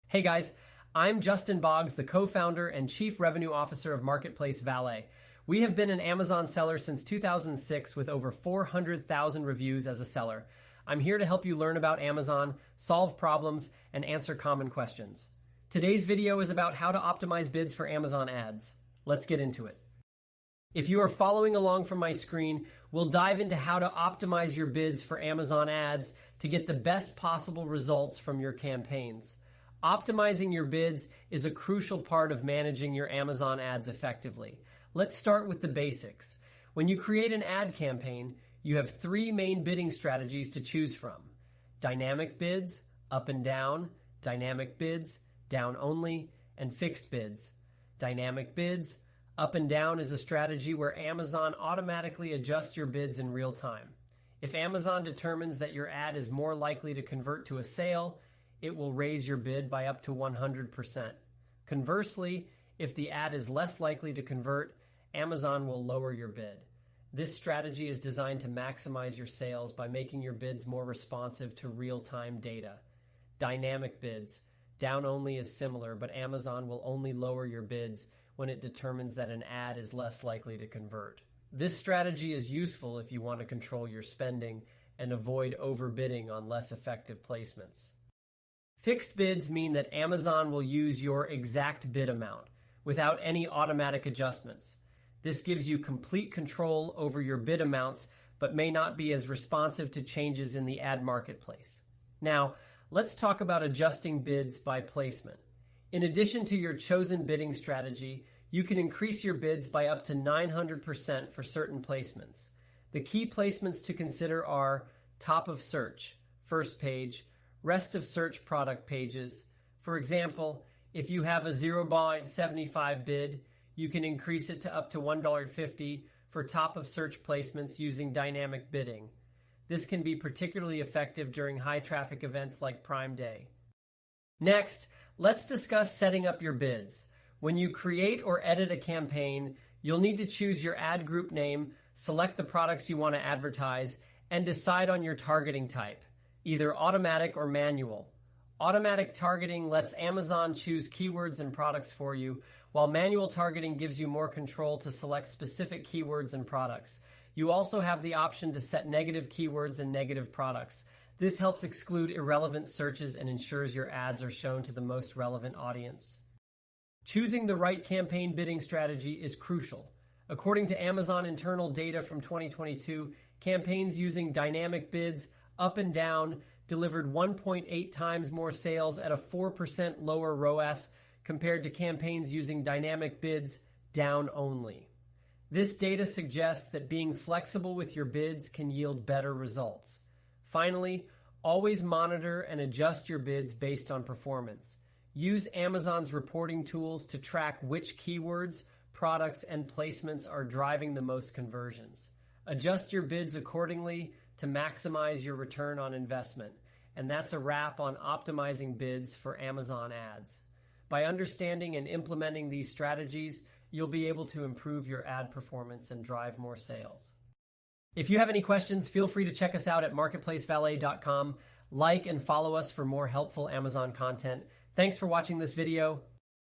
Hey guys, I'm Justin Boggs, the co-founder and chief revenue officer of Marketplace Valet. We have been an Amazon seller since 2006 with over 400,000 reviews as a seller. I'm here to help you learn about Amazon, solve problems, and answer common questions. Today's video is about how to optimize bids for Amazon ads. Let's get into it. If you are following along from my screen, we'll dive into how to optimize your bids for Amazon ads to get the best possible results from your campaigns. Optimizing your bids is a crucial part of managing your Amazon ads effectively. Let's start with the basics. When you create an ad campaign, you have three main bidding strategies to choose from: dynamic bids, up and down, dynamic bids, down only, and fixed bids. Dynamic bids, up and down, is a strategy where Amazon automatically adjusts your bids in real time. If Amazon determines that your ad is more likely to convert to a sale, it will raise your bid by up to 100%. Conversely, if the ad is less likely to convert, Amazon will lower your bid. This strategy is designed to maximize your sales by making your bids more responsive to real-time data. Dynamic bids, down only, is similar, but Amazon will only lower your bids when it determines that an ad is less likely to convert. This strategy is useful if you want to control your spending and avoid overbidding on less effective placements. Fixed bids mean that Amazon will use your exact bid amount without any automatic adjustments. This gives you complete control over your bid amounts, but may not be as responsive to changes in the ad marketplace. Now, let's talk about adjusting bids by placement. In addition to your chosen bidding strategy, you can increase your bids by up to 900% for certain placements. The key placements to consider are top of search, first page, rest of search product pages. For example, if you have a $0.75 bid, you can increase it to up to $1.50 for top of search placements using dynamic bidding. This can be particularly effective during high traffic events like Prime Day. Next, let's discuss setting up your bids. When you create or edit a campaign, you'll need to choose your ad group name, select the products you want to advertise, and decide on your targeting type, either automatic or manual. Automatic targeting lets Amazon choose keywords and products for you, while manual targeting gives you more control to select specific keywords and products. You also have the option to set negative keywords and negative products. This helps exclude irrelevant searches and ensures your ads are shown to the most relevant audience. Choosing the right campaign bidding strategy is crucial. According to Amazon internal data from 2022, campaigns using dynamic bids, up and down, delivered 1.8 times more sales at a 4% lower ROAS compared to campaigns using dynamic bids, down only. This data suggests that being flexible with your bids can yield better results. Finally, always monitor and adjust your bids based on performance. Use Amazon's reporting tools to track which keywords, products, and placements are driving the most conversions. Adjust your bids accordingly to maximize your return on investment. And that's a wrap on optimizing bids for Amazon ads. By understanding and implementing these strategies, you'll be able to improve your ad performance and drive more sales. If you have any questions, feel free to check us out at marketplacevalet.com. Like and follow us for more helpful Amazon content. Thanks for watching this video.